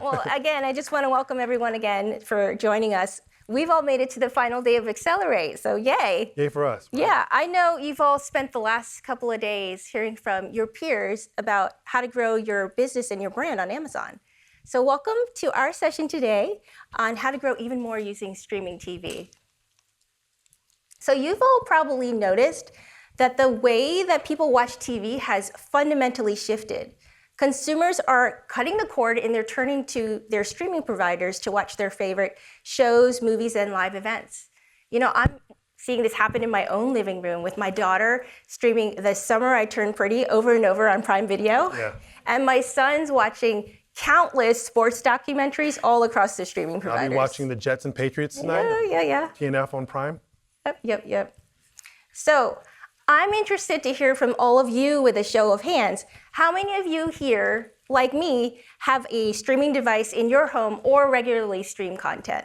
Well, again, I just want to welcome everyone again for joining us. We've all made it to the final day of Accelerate, so yay. Yay for us. Right? Yeah, I know you've all spent the last couple of days hearing from your peers about how to grow your business and your brand on Amazon. So welcome to our session today on how to grow even more using streaming TV. So you've all probably noticed that the way that people watch TV has fundamentally shifted. Consumers are cutting the cord and they're turning to their streaming providers to watch their favorite shows, movies, and live events. You know, I'm seeing this happen in my own living room with my daughter streaming The Summer I Turned Pretty over and over on Prime Video. Yeah. And my son's watching countless sports documentaries all across the streaming providers. I'll be watching the Jets and Patriots tonight. Yeah. TNF on Prime. Yep. So I'm interested to hear from all of you with a show of hands. How many of you here, like me, have a streaming device in your home or regularly stream content?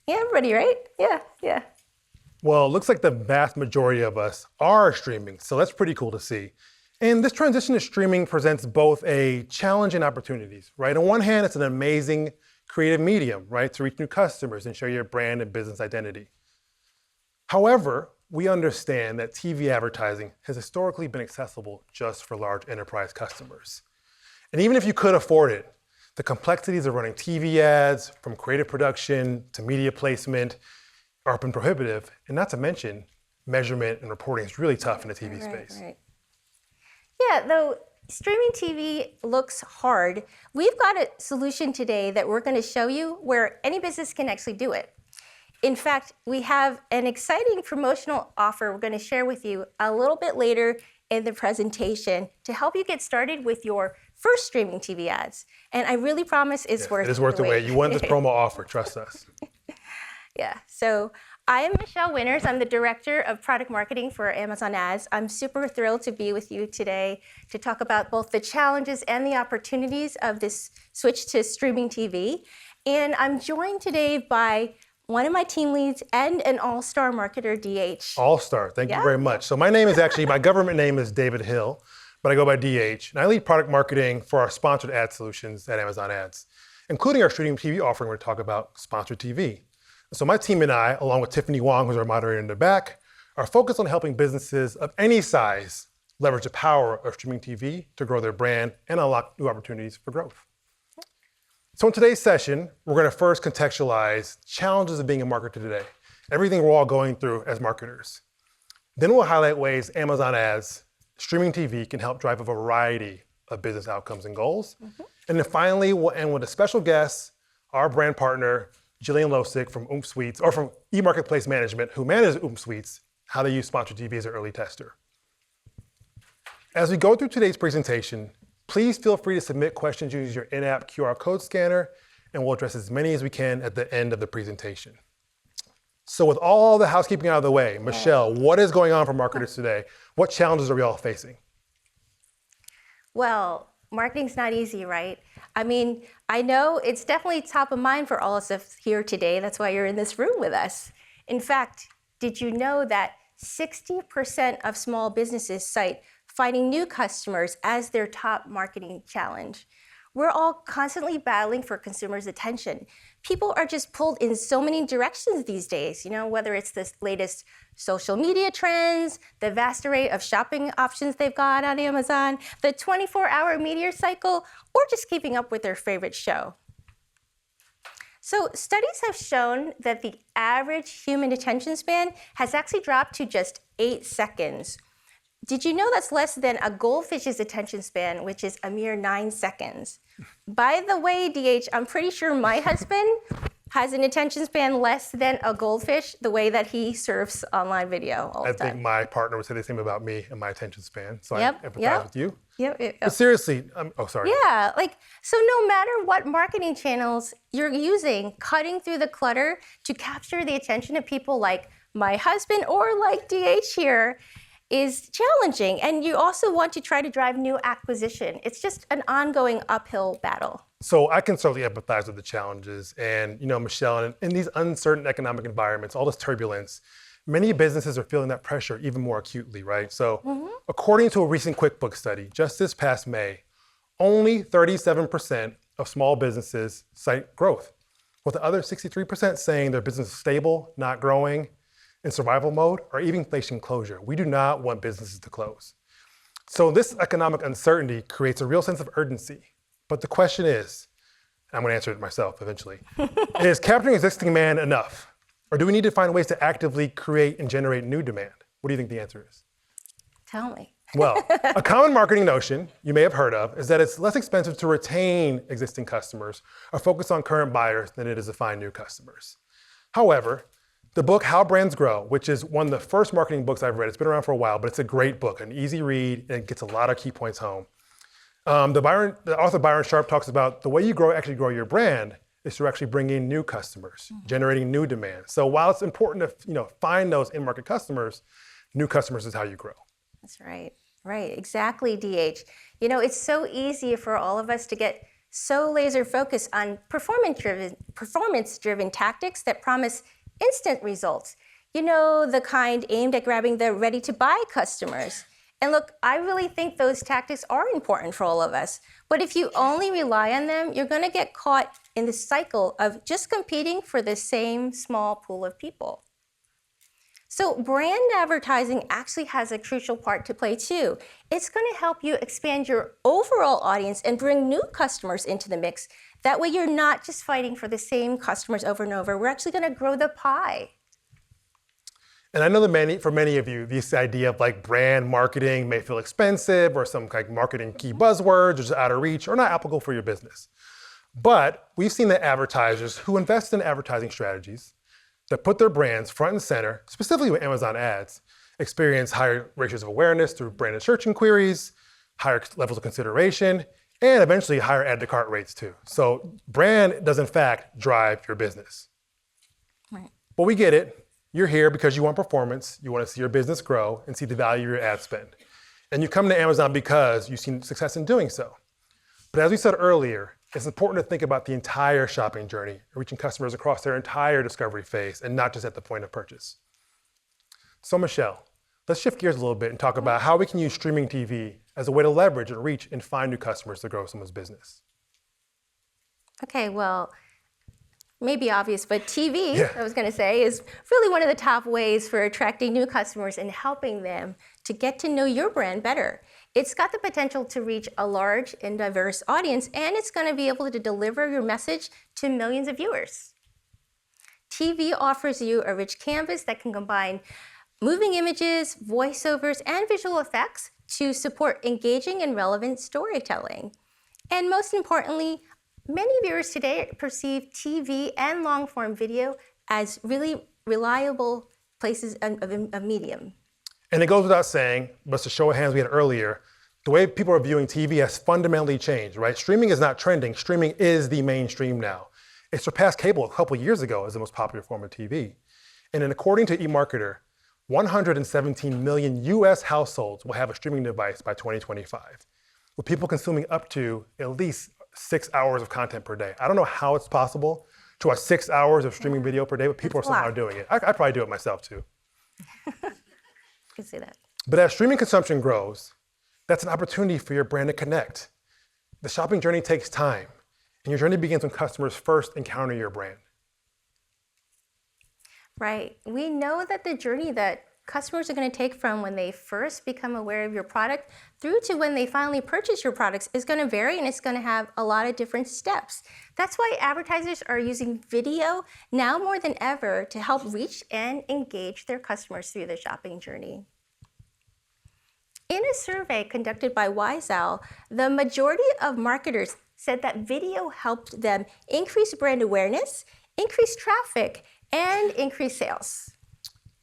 Yeah, everybody, right? Yeah. Well, it looks like the vast majority of us are streaming, so that's pretty cool to see. And this transition to streaming presents both a challenge and opportunities, right? On one hand, it's an amazing creative medium, right, to reach new customers and share your brand and business identity. However, we understand that TV advertising has historically been accessible just for large enterprise customers. And even if you could afford it, the complexities of running TV ads, from creative production to media placement, are often prohibitive. And not to mention, measurement and reporting is really tough in the TV space. Right. Yeah, though streaming TV looks hard, we've got a solution today that we're going to show you where any business can actually do it. In fact, we have an exciting promotional offer we're going to share with you a little bit later in the presentation to help you get started with your first streaming TV ads. And I really promise it's worth the wait. It is worth the wait. You want this promo offer, trust us. Yeah, so I am Michelle Winters. I'm the Director of Product Marketing for Amazon Ads. I'm super thrilled to be with you today to talk about both the challenges and the opportunities of this switch to streaming TV. And I'm joined today by one of my team leads and an all-star marketer, DH. All-star, thank you very much. So my government name is David Hill, but I go by DH. And I lead product marketing for our sponsored ad solutions at Amazon Ads, including our streaming TV offering we're talking about, Sponsored TV. So my team and I, along with Tiffany Wong, who's our moderator in the back, are focused on helping businesses of any size leverage the power of streaming TV to grow their brand and unlock new opportunities for growth. So in today's session, we're going to first contextualize challenges of being a marketer today, everything we're all going through as marketers. Then we'll highlight ways Amazon Ads, streaming TV can help drive a variety of business outcomes and goals. And then finally, we'll end with a special guest, our brand partner, Jillian Losick from Oomph Suites, or from eMarketplace Management, who manages Oomph Suites, how they use Sponsored TV as an early tester. As we go through today's presentation, please feel free to submit questions using your in-app QR code scanner, and we'll address as many as we can at the end of the presentation. So with all the housekeeping out of the way, Michelle, what is going on for marketers today? What challenges are we all facing? Well, marketing's not easy, right? I mean, I know it's definitely top of mind for all of us here today. That's why you're in this room with us. In fact, did you know that 60% of small businesses cite finding new customers as their top marketing challenge? We're all constantly battling for consumers' attention. People are just pulled in so many directions these days, you know, whether it's the latest social media trends, the vast array of shopping options they've got on Amazon, the 24-hour meteor cycle, or just keeping up with their favorite show. So studies have shown that the average human attention span has actually dropped to just 8 seconds. Did you know that's less than a goldfish's attention span, which is a mere 9 seconds? By the way, DH, I'm pretty sure my husband has an attention span less than a goldfish, the way that he surfs online video all the time. I think my partner would say the same about me and my attention span, so I empathize with you. But seriously, sorry. Yeah, so no matter what marketing channels you're using, cutting through the clutter to capture the attention of people like my husband or like DH here is challenging. And you also want to try to drive new acquisition. It's just an ongoing uphill battle. So I can certainly empathize with the challenges. And, Michelle, in these uncertain economic environments, all this turbulence, many businesses are feeling that pressure even more acutely, right? So according to a recent QuickBooks study, just this past May, only 37% of small businesses cite growth, with the other 63% saying their business is stable, not growing, in survival mode, or even facing closure. We do not want businesses to close. So this economic uncertainty creates a real sense of urgency. But the question is, I'm going to answer it myself eventually, is capturing existing demand enough? Or do we need to find ways to actively create and generate new demand? What do you think the answer is? Tell me. Well, a common marketing notion you may have heard of is that it's less expensive to retain existing customers or focus on current buyers than it is to find new customers. However, the book How Brands Grow, which is one of the first marketing books I've read, it's been around for a while, but it's a great book, an easy read, and it gets a lot of key points home. The author Byron Sharp talks about the way you actually grow your brand is to actually bring in new customers, generating new demand. So while it's important to find those in-market customers, new customers is how you grow. That's right. Right, exactly, DH. It's so easy for all of us to get so laser focused on performance-driven tactics that promise instant results. The kind aimed at grabbing the ready-to-buy customers. And look, I really think those tactics are important for all of us. But if you only rely on them, you're going to get caught in the cycle of just competing for the same small pool of people. So brand advertising actually has a crucial part to play too. It's going to help you expand your overall audience and bring new customers into the mix. That way you're not just fighting for the same customers over and over. We're actually going to grow the pie. And I know that for many of you, this idea of brand marketing may feel expensive or some marketing key buzzwords or just out of reach or not applicable for your business. But we've seen that advertisers who invest in advertising strategies that put their brands front and center, specifically with Amazon ads, experience higher ratios of awareness through branded search inquiries, higher levels of consideration, and eventually higher add to cart rates too. So brand does in fact drive your business. Right. But we get it. You're here because you want performance, you want to see your business grow and see the value of your ad spend. And you come to Amazon because you've seen success in doing so. But as we said earlier, it's important to think about the entire shopping journey, reaching customers across their entire discovery phase and not just at the point of purchase. So Michelle, let's shift gears a little bit and talk about how we can use streaming TV as a way to leverage and reach and find new customers to grow someone's business. Okay, well, maybe obvious, but TV, I was going to say, is really one of the top ways for attracting new customers and helping them to get to know your brand better. It's got the potential to reach a large and diverse audience, and it's going to be able to deliver your message to millions of viewers. TV offers you a rich canvas that can combine moving images, voiceovers, and visual effects to support engaging and relevant storytelling. And most importantly, many viewers today perceive TV and long-form video as really reliable places of medium. And it goes without saying, but to show of hands we had earlier, the way people are viewing TV has fundamentally changed, right? Streaming is not trending. Streaming is the mainstream now. It surpassed cable a couple years ago as the most popular form of TV. And then according to eMarketer, 117 million US households will have a streaming device by 2025, with people consuming up to at least 6 hours of content per day. I don't know how it's possible to watch 6 hours of streaming video per day, but people are somehow doing it. I probably do it myself too. I can see that. But as streaming consumption grows, that's an opportunity for your brand to connect. The shopping journey takes time, and your journey begins when customers first encounter your brand. Right. We know that the journey that customers are going to take from when they first become aware of your product through to when they finally purchase your products is going to vary, and it's going to have a lot of different steps. That's why advertisers are using video now more than ever to help reach and engage their customers through the shopping journey. In a survey conducted by Wise Owl, the majority of marketers said that video helped them increase brand awareness, increase traffic, and increase sales.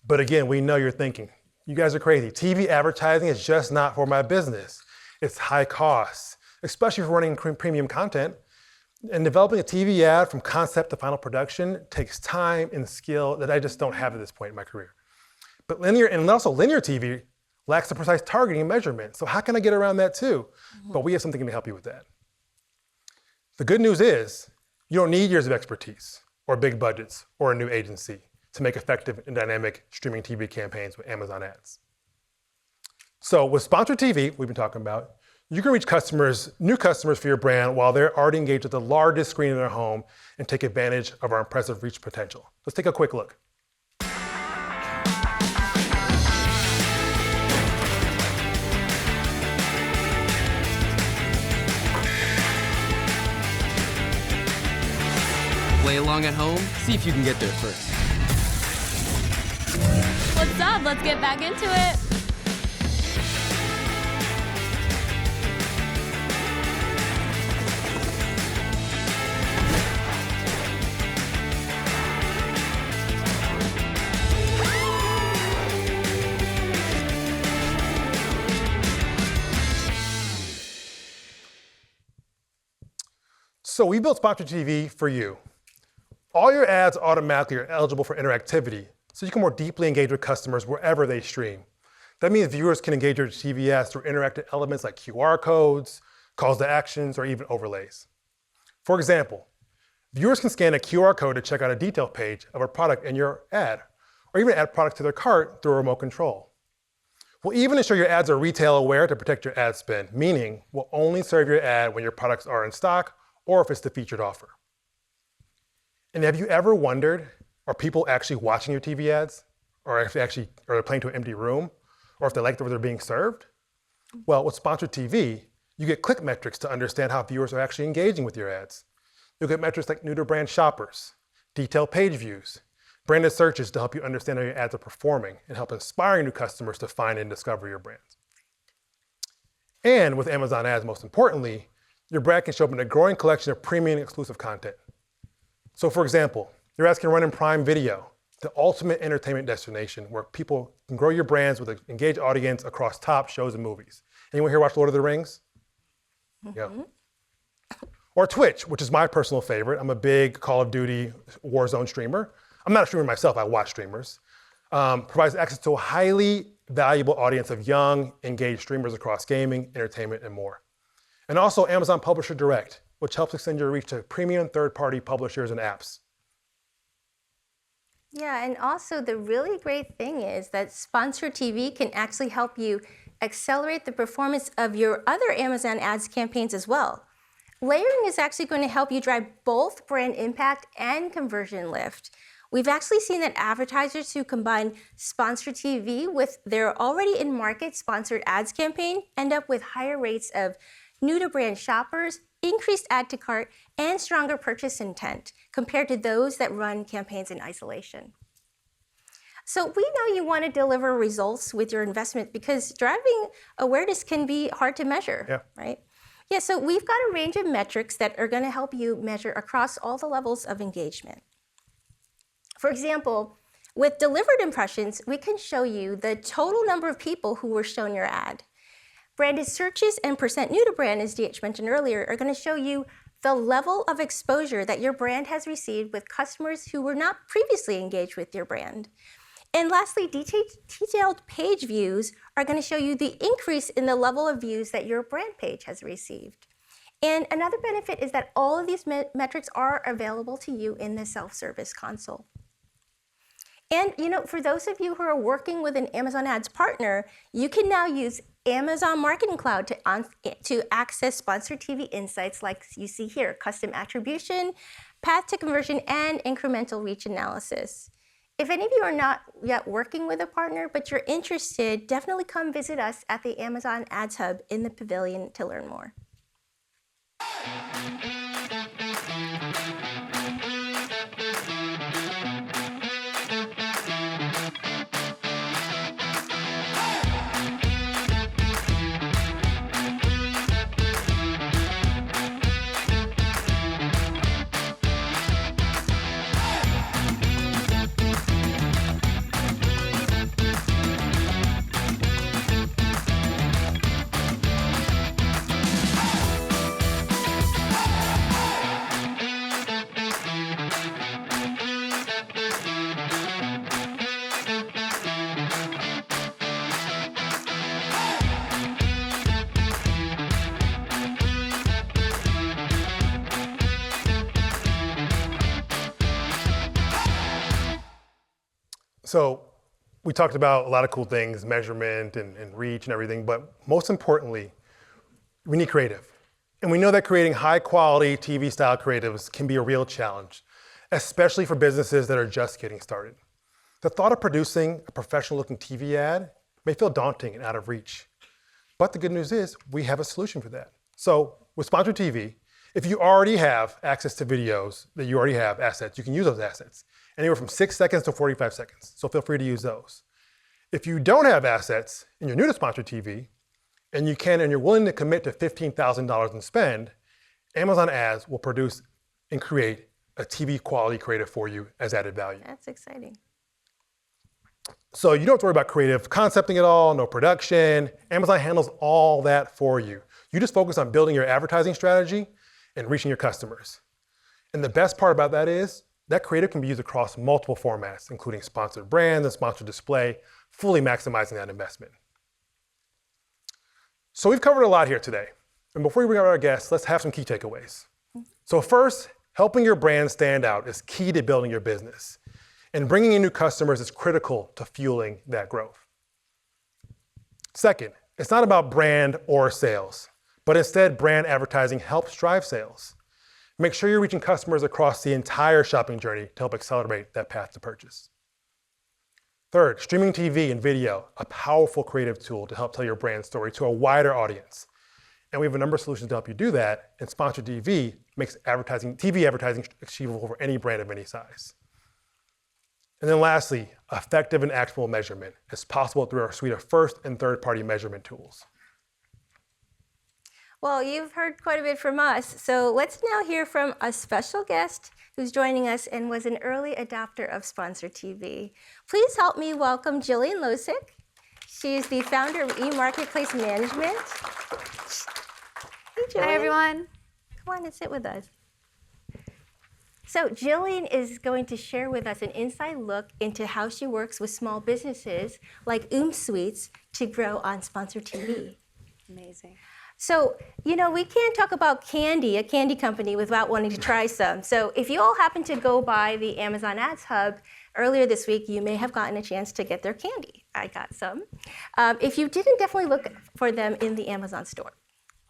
But again, we know you're thinking, you guys are crazy. TV advertising is just not for my business. It's high cost, especially for running premium content. And developing a TV ad from concept to final production takes time and skill that I just don't have at this point in my career. But linear TV lacks the precise targeting and measurement. So how can I get around that too? But we have something to help you with that. The good news is you don't need years of expertise or big budgets or a new agency to make effective and dynamic streaming TV campaigns with Amazon ads. So with sponsored TV, we've been talking about, You can reach new customers for your brand while they're already engaged with the largest screen in their home and take advantage of our impressive reach potential. Let's take a quick look. Play along at home, see if you can get there first. What's up? Let's get back into it. So we built Sponsored TV for you. All your ads automatically are eligible for interactivity, so you can more deeply engage with customers wherever they stream. That means viewers can engage with TV ads through interactive elements like QR codes, calls to actions, or even overlays. For example, viewers can scan a QR code to check out a detail page of a product in your ad, or even add products to their cart through a remote control. We'll even ensure your ads are retail aware to protect your ad spend, meaning we'll only serve your ad when your products are in stock or if it's the featured offer. And have you ever wondered, are people actually watching your TV ads? Or if are they playing to an empty room? Or if they like what they're being served? Well, with Sponsored TV, you get click metrics to understand how viewers are actually engaging with your ads. You'll get metrics like new to brand shoppers, detailed page views, branded searches to help you understand how your ads are performing and help inspire new customers to find and discover your brands. And with Amazon Ads, most importantly, your brand can show up in a growing collection of premium exclusive content. So for example, your ads can run in Prime Video, the ultimate entertainment destination where people can grow your brands with an engaged audience across top shows and movies. Anyone here watch Lord of the Rings? Yeah. Or Twitch, which is my personal favorite. I'm a big Call of Duty Warzone streamer. I'm not a streamer myself, I watch streamers. Provides access to a highly valuable audience of young, engaged streamers across gaming, entertainment, and more. And also Amazon Publisher Direct, which helps extend your reach to premium third-party publishers and apps. Yeah, and also the really great thing is that Sponsored TV can actually help you accelerate the performance of your other Amazon Ads campaigns as well. Layering is actually going to help you drive both brand impact and conversion lift. We've actually seen that advertisers who combine Sponsored TV with their already in market sponsored ads campaign end up with higher rates of new to brand shoppers, increased add to cart, and stronger purchase intent compared to those that run campaigns in isolation. So we know you want to deliver results with your investment because driving awareness can be hard to measure, right? Yeah, so we've got a range of metrics that are going to help you measure across all the levels of engagement. For example, with delivered impressions, we can show you the total number of people who were shown your ad. Branded searches and percent new to brand, as DH mentioned earlier, are going to show you the level of exposure that your brand has received with customers who were not previously engaged with your brand. And lastly, detailed page views are going to show you the increase in the level of views that your brand page has received. And another benefit is that all of these metrics are available to you in the self-service console. And for those of you who are working with an Amazon Ads partner, you can now use Amazon Marketing Cloud to access Sponsored TV insights like you see here, custom attribution, path to conversion, and incremental reach analysis. If any of you are not yet working with a partner, but you're interested, definitely come visit us at the Amazon Ads Hub in the Pavilion to learn more. So we talked about a lot of cool things, measurement and reach and everything, but most importantly, we need creative. And we know that creating high quality TV style creatives can be a real challenge, especially for businesses that are just getting started. The thought of producing a professional looking TV ad may feel daunting and out of reach. But the good news is we have a solution for that. So with Sponsored TV, if you already have access to videos that you already have assets, you can use those assets, anywhere from 6 seconds to 45 seconds. So feel free to use those. If you don't have assets and you're new to Sponsored TV, and you're willing to commit to $15,000 in spend, Amazon Ads will produce and create a TV quality creative for you as added value. That's exciting. So you don't have to worry about creative concepting at all, no production. Amazon handles all that for you. You just focus on building your advertising strategy and reaching your customers. And the best part about that is that creative can be used across multiple formats, including sponsored brands and sponsored display, fully maximizing that investment. So we've covered a lot here today. And before we bring out our guests, let's have some key takeaways. So first, helping your brand stand out is key to building your business. And bringing in new customers is critical to fueling that growth. Second, it's not about brand or sales, but instead brand advertising helps drive sales. Make sure you're reaching customers across the entire shopping journey to help accelerate that path to purchase. Third, streaming TV and video, a powerful creative tool to help tell your brand story to a wider audience. And we have a number of solutions to help you do that, and Sponsored TV makes TV advertising achievable for any brand of any size. And then lastly, effective and actionable measurement is possible through our suite of first and third-party measurement tools. Well, you've heard quite a bit from us, so let's now hear from a special guest who's joining us and was an early adopter of Sponsored TV. Please help me welcome Jillian Losick. She is the founder of eMarketplace Management. Hey, Jillian. Hi, everyone. Come on and sit with us. So Jillian is going to share with us an inside look into how she works with small businesses like Sweets to grow on Sponsored TV. Amazing. So, we can't talk about a candy company, without wanting to try some. So if you all happen to go by the Amazon Ads Hub earlier this week, you may have gotten a chance to get their candy. I got some. If you didn't, definitely look for them in the Amazon store.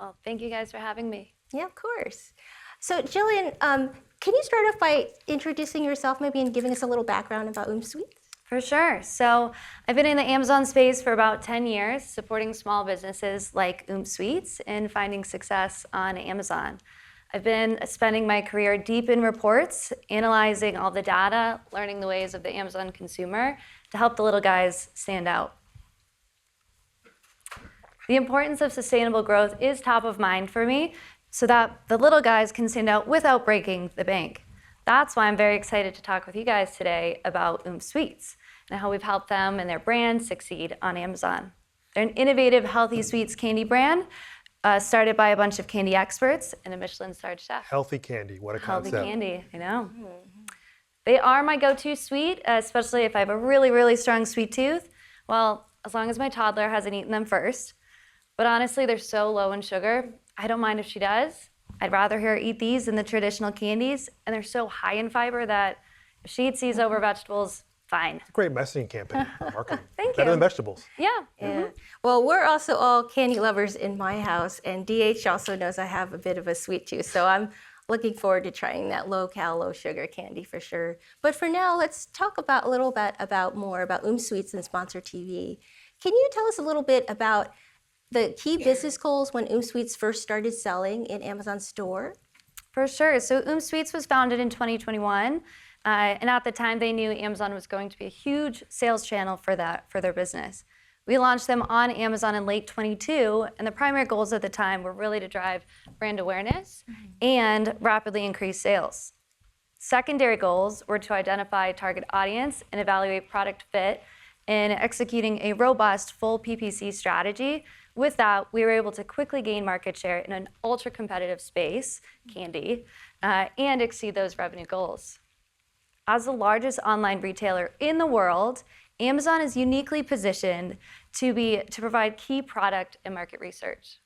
Well, thank you guys for having me. Yeah, of course. So Jillian, can you start off by introducing yourself maybe and giving us a little background about Sweets? For sure. So I've been in the Amazon space for about 10 years, supporting small businesses like Sweets and finding success on Amazon. I've been spending my career deep in reports, analyzing all the data, learning the ways of the Amazon consumer to help the little guys stand out. The importance of sustainable growth is top of mind for me so that the little guys can stand out without breaking the bank. That's why I'm very excited to talk with you guys today about Sweets and how we've helped them and their brand succeed on Amazon. They're an innovative, healthy sweets candy brand started by a bunch of candy experts and a Michelin-starred chef. Healthy candy, what a concept. Healthy candy, I know. They are my go-to sweet, especially if I have a really, really strong sweet tooth. Well, as long as my toddler hasn't eaten them first. But honestly, they're so low in sugar, I don't mind if she does. I'd rather her eat these than the traditional candies, and they're so high in fiber that if she eats these over vegetables, fine. Great messaging campaign, marketing. Thank Better you. than vegetables. Yeah. Yeah. Well, we're also all candy lovers in my house, and DH also knows I have a bit of a sweet tooth, so I'm looking forward to trying that low-cal, low-sugar candy for sure. But for now, let's talk a little bit more about Sweets and Sponsored TV. Can you tell us a little bit about the key business goals when Sweets first started selling in Amazon store? For sure. So Sweets was founded in 2021, and at the time they knew Amazon was going to be a huge sales channel for their business. We launched them on Amazon in late 22, and the primary goals at the time were really to drive brand awareness and rapidly increase sales. Secondary goals were to identify target audience and evaluate product fit in executing a robust full PPC strategy. With that, we were able to quickly gain market share in an ultra-competitive space, candy, and exceed those revenue goals. As the largest online retailer in the world, Amazon is uniquely positioned to provide key product and market research.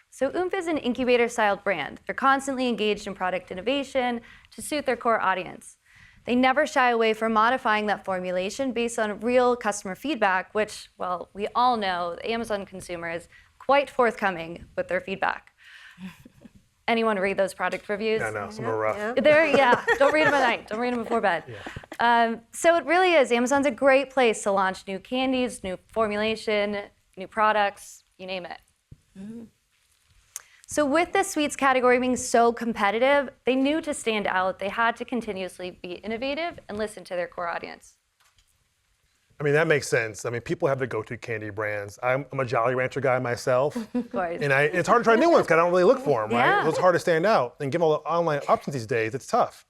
So Oomph is an incubator-styled brand. They're constantly engaged in product innovation to suit their core audience. They never shy away from modifying that formulation based on real customer feedback, which, well, we all know the Amazon consumer is quite forthcoming with their feedback. Anyone read those product reviews? No, some are rough. Don't read them at night. Don't read them before bed. So it really is. Amazon's a great place to launch new candies, new formulation, new products, you name it. So with the sweets category being so competitive, they knew to stand out, they had to continuously be innovative and listen to their core audience. I mean, that makes sense. I mean, people have their go-to candy brands. I'm a Jolly Rancher guy myself. Of course. And it's hard to try new ones because I don't really look for them, right? Yeah. So it's hard to stand out. And given all the online options these days, it's tough.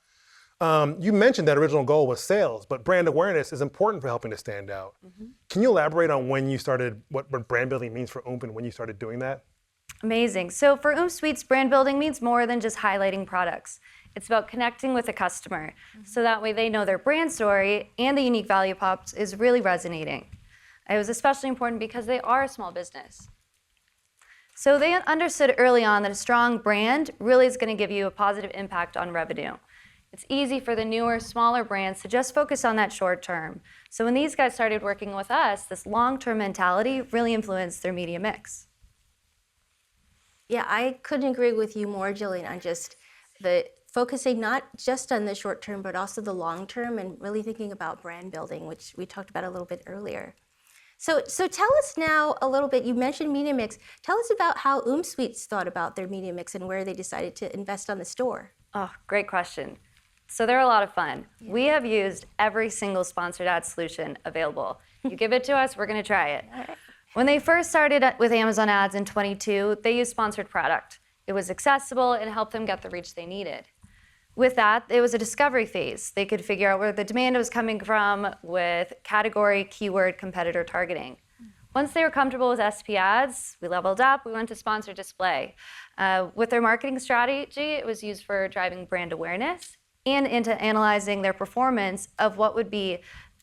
You mentioned that original goal was sales, but brand awareness is important for helping to stand out. Can you elaborate on when you started, what brand building means for Oomph and when you started doing that? Amazing. So for Oomph Sweets, brand building means more than just highlighting products. It's about connecting with the customer, so that way they know their brand story and the unique value props is really resonating. It was especially important because they are a small business. So they understood early on that a strong brand really is going to give you a positive impact on revenue. It's easy for the newer, smaller brands to just focus on that short term. So when these guys started working with us, this long-term mentality really influenced their media mix. Yeah, I couldn't agree with you more, Jillian, on just the focusing not just on the short term, but also the long term and really thinking about brand building, which we talked about a little bit earlier. So tell us now a little bit, you mentioned media mix. Tell us about how Oomph Sweets thought about their media mix and where they decided to invest on the store. Oh, great question. So they're a lot of fun. Yeah. We have used every single sponsored ad solution available. You give it to us, we're going to try it. Right. When they first started with Amazon ads in 22, they used sponsored product. It was accessible and helped them get the reach they needed. With that, it was a discovery phase. They could figure out where the demand was coming from with category, keyword, competitor targeting. Once they were comfortable with SP ads, we leveled up, we went to sponsored display. With their marketing strategy, it was used for driving brand awareness and into analyzing their performance of what would be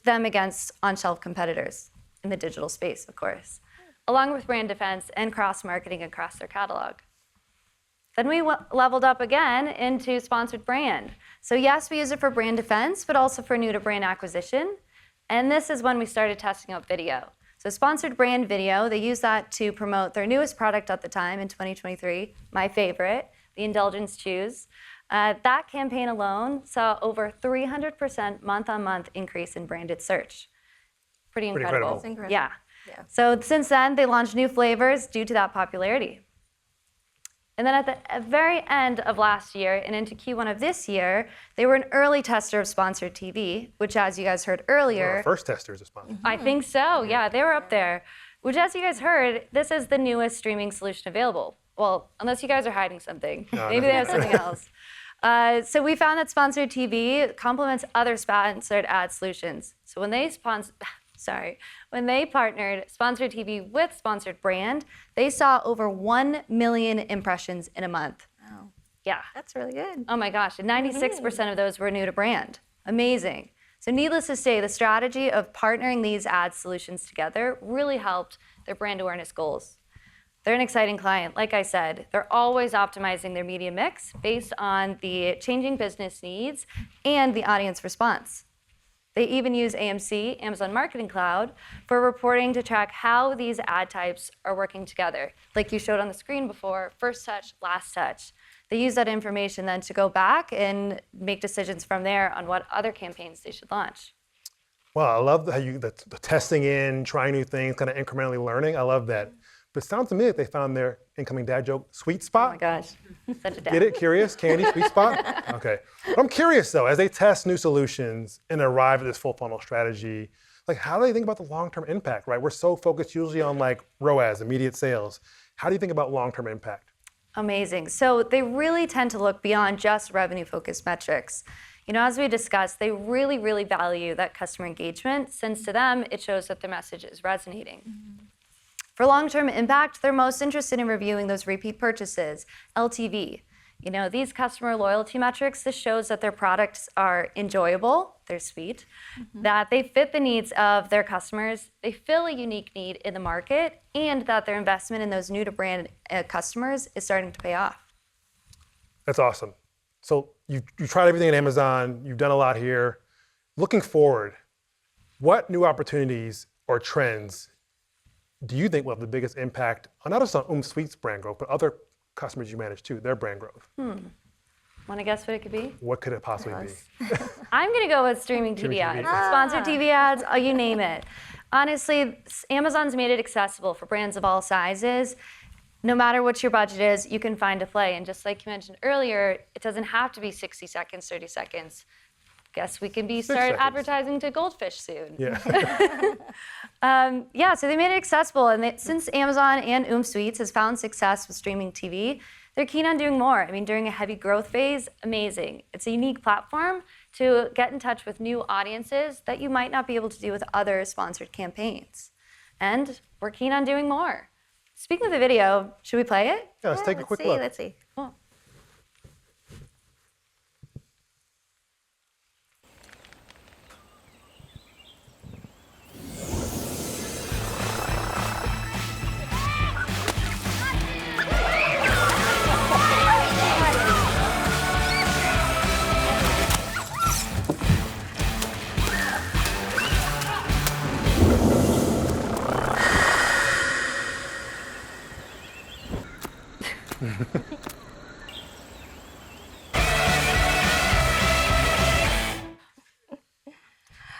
them against on-shelf competitors in the digital space, of course, along with brand defense and cross-marketing across their catalog. Then we leveled up again into sponsored brand. So yes, we use it for brand defense, but also for new to brand acquisition. And this is when we started testing out video. So sponsored brand video, they use that to promote their newest product at the time in 2023, my favorite, the Indulgence Chews. That campaign alone saw over 300% month-on-month increase in branded search. Pretty incredible. That's incredible. Yeah. So since then, they launched new flavors due to that popularity. And then at the very end of last year and into Q1 of this year, they were an early tester of sponsored TV, which, as you guys heard earlier, Our first testers of sponsored. I think so. Yeah, they were up there. Which, as you guys heard, this is the newest streaming solution available. Well, unless you guys are hiding something. Maybe they have something else. So we found that sponsored TV complements other sponsored ad solutions. So when they partnered sponsored TV with sponsored brand, they saw over 1 million impressions in a month. Wow. Yeah. That's really good. Oh my gosh, and 96% of those were new to brand. Amazing. So needless to say, the strategy of partnering these ad solutions together really helped their brand awareness goals. They're an exciting client. Like I said, they're always optimizing their media mix based on the changing business needs and the audience response. They even use AMC, Amazon Marketing Cloud, for reporting to track how these ad types are working together. Like you showed on the screen before, first touch, last touch. They use that information then to go back and make decisions from there on what other campaigns they should launch. Well, I love how the testing in, trying new things, kind of incrementally learning. I love that. But it sounds to me like they found their incoming dad joke sweet spot. Oh my gosh, such a dad. Get it? Curious? Candy? Sweet spot? Okay. But I'm curious though, as they test new solutions and arrive at this full funnel strategy, like how do they think about the long-term impact, right? We're so focused usually on like ROAS, immediate sales. How do you think about long-term impact? Amazing. So they really tend to look beyond just revenue-focused metrics. You know, as we discussed, they really, really value that customer engagement, since to them, it shows that the message is resonating. For long-term impact, they're most interested in reviewing those repeat purchases, LTV. You know, these customer loyalty metrics, this shows that their products are enjoyable, they're sweet, that they fit the needs of their customers, they fill a unique need in the market, and that their investment in those new to brand customers is starting to pay off. That's awesome. So you tried everything at Amazon, you've done a lot here. Looking forward, what new opportunities or trends do you think will have the biggest impact on not just on Sweets brand growth, but other customers you manage too, their brand growth? Want to guess what it could be? What could it possibly be? I'm going to go with streaming TV ads. Sponsored TV ads, you name it. Honestly, Amazon's made it accessible for brands of all sizes. No matter what your budget is, you can find a play. And just like you mentioned earlier, it doesn't have to be 60 seconds, 30 seconds. Guess we can start seconds. advertising to Goldfish soon. Yeah. So they made it accessible. And since Amazon and Sweets has found success with streaming TV, they're keen on doing more. I mean, during a heavy growth phase, amazing. It's a unique platform to get in touch with new audiences that you might not be able to do with other sponsored campaigns. And we're keen on doing more. Speaking of the video, should we play it? Yeah, let's take a quick look. Let's see. Cool.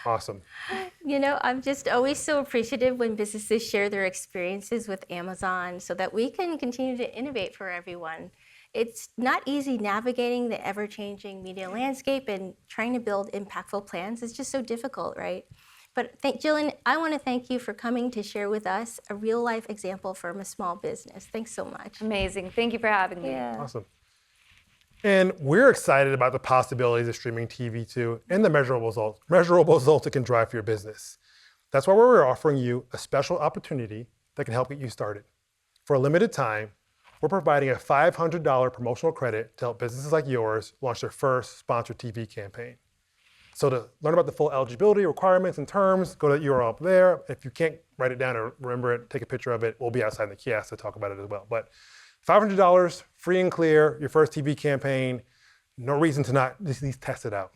Awesome. You know, I'm just always so appreciative when businesses share their experiences with Amazon so that we can continue to innovate for everyone. It's not easy navigating the ever-changing media landscape, and trying to build impactful plans is just so difficult, right? But Jillian, I want to thank you for coming to share with us a real-life example from a small business. Thanks so much. Amazing. Thank you for having me. Awesome. And we're excited about the possibilities of streaming TV too, and the measurable results it can drive for your business. That's why we're offering you a special opportunity that can help get you started. For a limited time, we're providing a $500 promotional credit to help businesses like yours launch their first sponsored TV campaign. So to learn about the full eligibility requirements and terms, go to the URL up there. If you can't write it down or remember it, take a picture of it. We'll be outside in the kiosk to talk about it as well. But $500, free and clear, your first TV campaign. No reason to not at least test it out.